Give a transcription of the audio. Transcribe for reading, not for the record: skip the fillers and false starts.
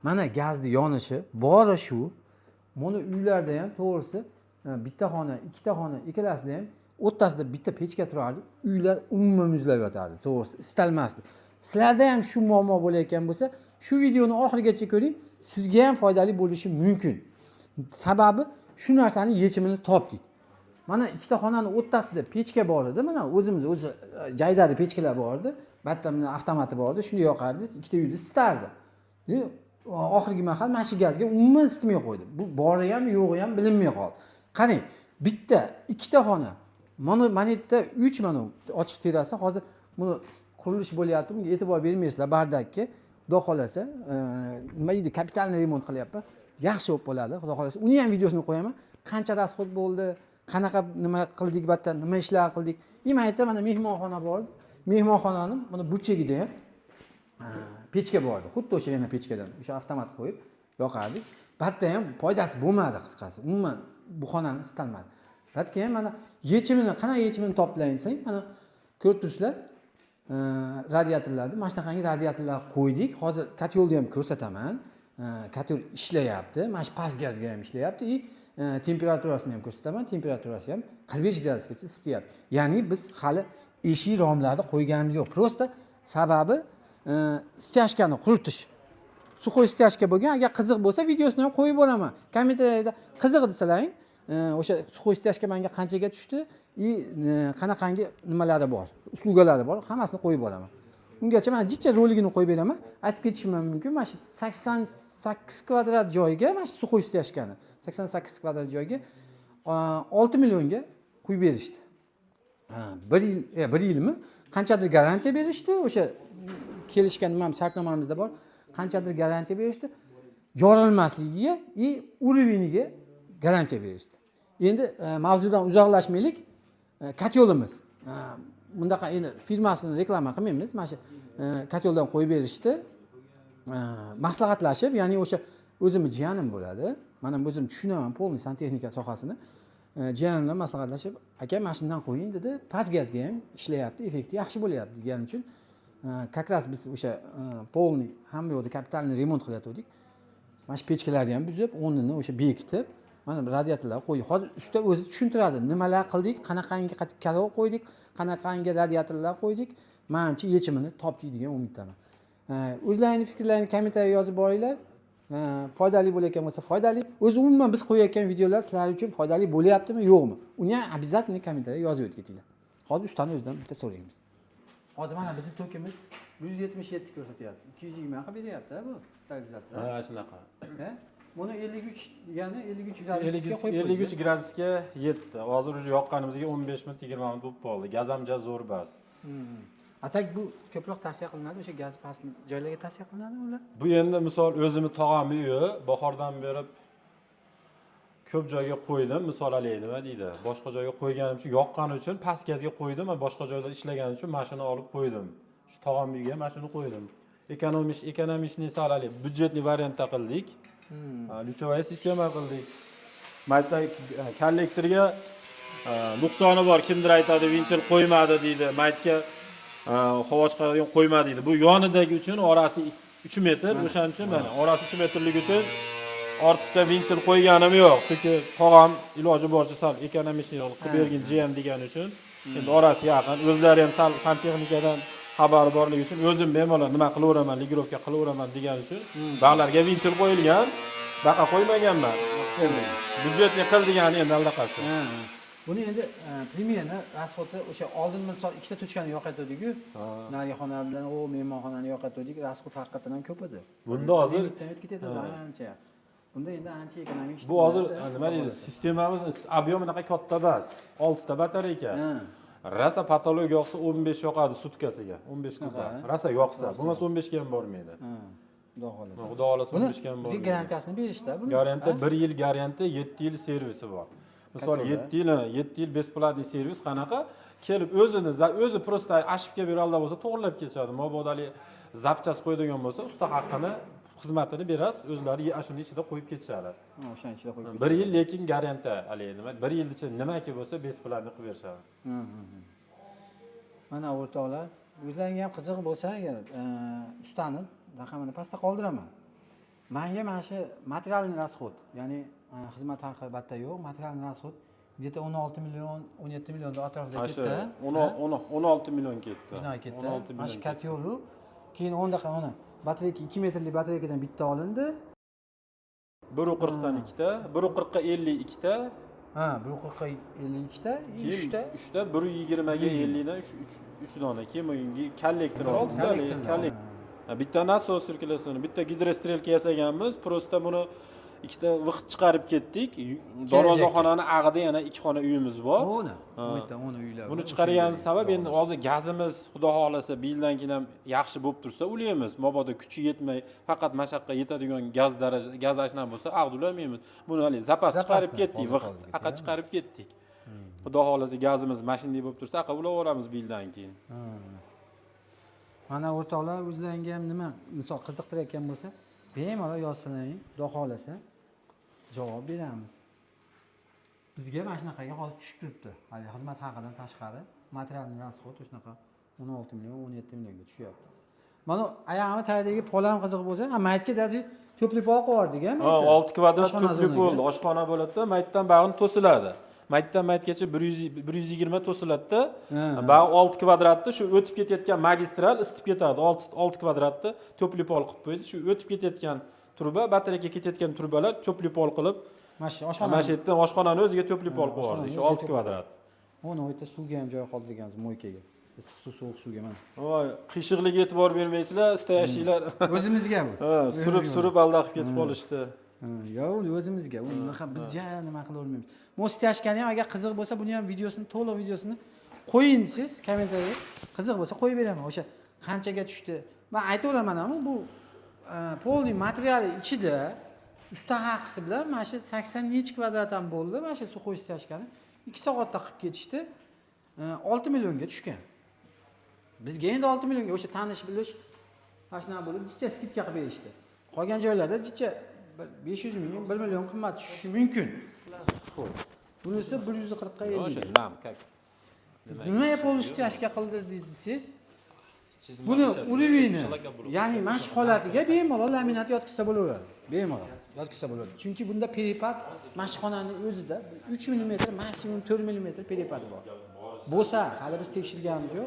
Mana gazni yonishi bori shu. Mana uylarda ham to'g'risi bitta xona, ikkita xona, ikkalasida ham o'rtasida bitta pechka turardi. Uylar umuman muzlab yotardi. To'g'risi istalmasdi. Sizlarda ham shu muammo bo'layotgan bo'lsa, shu videoni oxirigacha ko'ring, sizga ham foydali bo'lishi mumkin. Sababi shu narsani yechimini topdik. Mana ikkita xonani o'rtasida pechka bor edi. Mana o'zi jaydari pechkalar bor edi. Bitta mana avtomati bor edi. Shuni yoqardi, ikkita uyni isitardi. Oxirgi mahal mana shu gazga umuman isitmay qo'ydi. Bu bori ham, yo'g'i ham bilinmay qoldi. Qarang, bitta, ikkita xona. Mana yerda 3 mana ochiq terrasa, hozir buni qurilish bo'lyapti. Bunga e'tibor bermaysizlar bardakka. Xudo xolasa, nima deydi, kapitalniy remont qilyapman. Yaxshi bo'lib qoladi, xudo xolasa. Uni ham videosini qo'yaman. Qancha rasxod bo'ldi, qanaqa nima qildik, battan nima ishlar qildik. Men aytdim, mana mehmonxona bor. Mehmonxonaning mana burchagida ham pechka bor edi. Xuddi o'sha yana pechkadan, o'sha avtomat qo'yib yoqardik. Batda ham foydasi bo'lmadi qisqasi. Umuman bu xonani istalmadi. Batga ham mana qanaqa yechimini toplayin desang, mana ko'rib turibsizlar. Radiatorlarni, mana shunaqangi radiatorlar qo'ydik. Hozir kotyolni ham ko'rsataman. Kotyol ishlayapti. Mana shu past gazga ham ishlayapti. Temperaturasini ham ko'rsataman. Temperaturasi ham 45 gradusgacha isityapti. Ya'ni biz hali eshik romlarni qo'yganimiz yo'q. Prosta sababi stяжкani quritish. Suxoy stяжка bo'lgan. Agar qiziq bo'lsa, videosini ham qo'yib bo'laman. Kommentariyada qiziq desalaring, o'sha suxoy stяжка menga qanchaga tushdi, qanaqangi nimalari bor, uslugalari bor, hammasini qo'yib bo'laman. Ungacha men jicha roligini qo'yib beraman. Aytib ketishim mumkin. Mana shu 88 kvadrat joyga, mana shu suxoy stяжкani 88 kvadrat joyga 6 millionga qo'yib berishdi. 1 yilmi? Qanchadir garantiya berishdi. O'sha kelishgan nimamiz, shartnomamizda bor. Qanchadir garantiya berishdi. Yorilmasligiga, uruviniga garantiya berishdi. Endi mavzudan uzoqlashmaylik. Kotyolimiz. Bundaqa endi firmasini reklama qilmaymiz. Mana shu kotyoldan qo'yib berishdi. Maslahatlashib, ya'ni o'sha o'zimni jiyanim bo'ladi. Mana o'zim tushunaman polniy santexnika sohasini. Jiyanimdan maslahatlashib, aka mana shundan qo'ying dedi. Past gazga ham ishlayapti, effekti yaxshi bo'lyapti deganim uchun как раз biz o'sha polniy hamma yo'lda kapitalniy remont qilayotgandik. Mana shu pechkalarni ham buzib, o'rnini o'sha bekitib, mana radiatorlar qo'ydik. Hozir usta o'zi tushuntiradi, nimalar qildik, qanaqangi karol qo'ydik, qanaqangi radiatorlar qo'ydik. Menimcha yechimini topdik degan umiddaman. O'zlaringiz fikrlaringizni kommentariyaga yozib boringlar. Foydali bo'layotgan bo'lsa foydali. O'zi umuman biz qo'yayotgan videolar sizlar uchun foydali bo'lyaptimi, yo'qmi? Uni ham обязательно kommentariyaga yozib o'tginglar. Hozir ustani o'zidan bitta so'raymiz. Hozir mana bizning tokimiz 177 ko'rsatyapti. 220 qilib beryapti bu stabilizator. Ha, shunaqa. Buni 53 degani 53 gradusga qo'yib 53 gradusga yetdi. Hozir уже yoqqanimizga 15 minut 20 minut bo'lib qoldi. Gaz ham zo'r bas. Atak bu ko'proq tavsiya qilinadi, o'sha gaz pastni joylarga tavsiya qilinadi ular. Bu endi misol o'zimni tog'amning uyi bahordan beri ko'p joyga qo'ydim. Misol alayhi nima deydi? Boshqa joyga qo'yganim uchun yoqqani uchun past gazga qo'ydim, va boshqa joyda ishlaganim uchun mashina olib qo'ydim. Shu tog'amning uyiga mashina qo'ydim. Ekonomishni salali byudjetli variantda qildik. Luchovaya sistema qildik. Mayta kollektorga nuqsoni bor, kimdir aytadi, ventil qo'ymadi deydi. Maytga havo chiqaradigan qo'yma deydi. Bu yonidagi uchun orasi 3 metr, o'shaning uchun mana orasi 3 metrlik uchun ortiqcha ventil qo'yganim yo'q. Chunki tog'am iloji boricha sal ekonomishni qilib bergin jiyan degani uchun. Endi orasi yaqin, o'zlari ham santexnikadan xabari borligi uchun o'zim bemalol nima qilaveraman, ligirovka qilaveraman degani uchun bog'larga ventil qo'yilgan, baqa qo'ymaganman. Byudjetli qil degani endi allaqasi. Buni endi примерно расходni o'sha oldin misol ikkita tochkani yoqatdik-ku. Nari xona bilan mehmonxonani yoqatdik, расход haqiqatan ham ko'p edi. Bunda hozir ketadi ancha. Bunda endi ancha ekonomik. Bu hozir nima deydi? Sistemamiz ob'yomi qanaqa katta bas. 6 ta batareyka. Rasa patologiya yoqsa 15 yoqadi sutkasiga. 15 kuba. Rasa yoqsa, bo'lmasa 15 ga ham bormaydi. Xudo xolasa. Xudo xolasa 15 ga ham bormaydi. Bizga garantiyasini berishdi buni. Garantiya 1 yil garantiya, 7 yil servisi bor. Misol 7 yil besplatniy servis qanaqa? Kelib o'zi prosta ashib kelib beralda bo'lsa, to'g'rilab ketishadi. Mobodali zapchas qo'yadigan bo'lsa, usta haqqini, xizmatini berasiz, o'zlari shuni ichida qo'yib ketishadi. O'shaning ichida qo'yib. 1 yil lekin garantiya alayhi nima? 1 yil ichida nimaki bo'lsa, besplatniy qilib berishadi. Mana o'rtoqlar, o'zlaringizga ham qiziq bo'lsa agar ustani raqamini pastda qoldiraman. Menga mana shu materialniy расход, ya'ni xizmat haqi albatta yo'q, materialniy расход где-то 16 million, 17 million atrofida Mana shu ketdi. 16 million ketdi. Shunaqa ketdi. 16 Mana shu million. katyolu, keyin o'ndaqa mana batareyka 2 metrlik batareykadan bitta olindi. 1.40 dan ikkita, 1.40 ga 52 ta, Ha, 1.40 ga 52 ta, 3 ta. 3 ta, 120 ga 50 dan 3 dona. Keyin bunga kollektor 6 ta, kollektor. Bitta nasos sirkulyasioni, bitta gidrostrelka yasaganmiz. Prosta buni ikkita vaqt chiqarib ketdik. Darvozaxonani ag'ida yana 2 xona uyimiz bor. O'na, bu yerda o'na uylar. Buni chiqargan sabab endi hozir gazimiz xudo xolasa yildan keyin ham yaxshi bo'lib tursa ulaymiz. Mabodo kuchi yetmay, faqat mashaqqa yetadigan gaz ashna bo'lsa ag'dulamaymiz. Buni hali zapas chiqarib ketdik, vaqt aqa chiqarib ketdik. Xudo xolasa gazimiz mashinadek bo'lib tursa aqa ulaveramiz yildan keyin. Mana o'rtoqlar o'zlaringga ham nima, misol qiziqtirayotgan bo'lsa, bemalol yozsalaring, xudo xolasa javob beramiz. Bizga mana shunaqaga hozir tushib turibdi. Hali xizmat haqidan tashqari materialniy расход shunaqa 16 million, 17 millionga tushyapti. Mana oyog'imi tagidagi polam qiziq bo'lsa, maytga darji to'pli pol qo'yardik ham. 6 kvadrat to'pli bo'ldi. Oshxona bo'ladi-da, maytdan bag'in to'siladi. Maytdan maytgacha 120 to'siladi-da. Bag'i 6 kvadratda shu o'tib ketayotgan magistral isitib ketadi. 6 kvadratda to'pli pol qilib qo'ydi. Shu o'tib ketayotgan truba, batareyka ketayotgan trubalar to'pli pol qilib mana shu oshxona. Mana shu yerdan oshxonani o'ziga to'pli pol qo'yardi. Shu 6 kvadrat. Mana u yerda suvga ham joy qoldirganmiz moykaga. Issiq suv, sovuq suvga mana. Voy, qiyshiqligiga e'tibor bermaysizlar, istayashinglar. O'zimizga bu. Surib aldaqib ketib qolishdi. Yo'q, o'zimizga. Unaqa biz nima qila olmaymiz. Mostashkani ham agar qiziq bo'lsa, buni ham videosini, to'liq videosini qo'ying siz kommentariyaga. Qiziq bo'lsa qo'yib beraman. O'sha qanchaga tushdi. Men aytaveraman, bu polning materiali ichida usta haqisi bilan mana shu 80 necha kvadrat ham bo'ldi. Mana shu suv qo'yish tashkani 2 soatda qilib ketishdi. 6 millionga tushgan. Bizga endi 6 millionga o'sha tanish bilish mana shunaqa bo'lib, jicha skidka qilib berishdi. Qolgan joylarda jicha 500 ming, 1 million qimmat tushishi mumkin. Bunisi 140 ga 50. O'sha lam kak. Nima polustashka qildirdik desiz? Buni uruvini, ya'ni mashq holatiga bemalol laminat yotkizsa bo'laveradi. Bemalol yotkizsa bo'ladi. Chunki bunda peripad mashqxonaning o'zida 3 mm, maksimum 4 mm peripad bor. Bo'lsa, hali biz tekshirganimiz yo'q.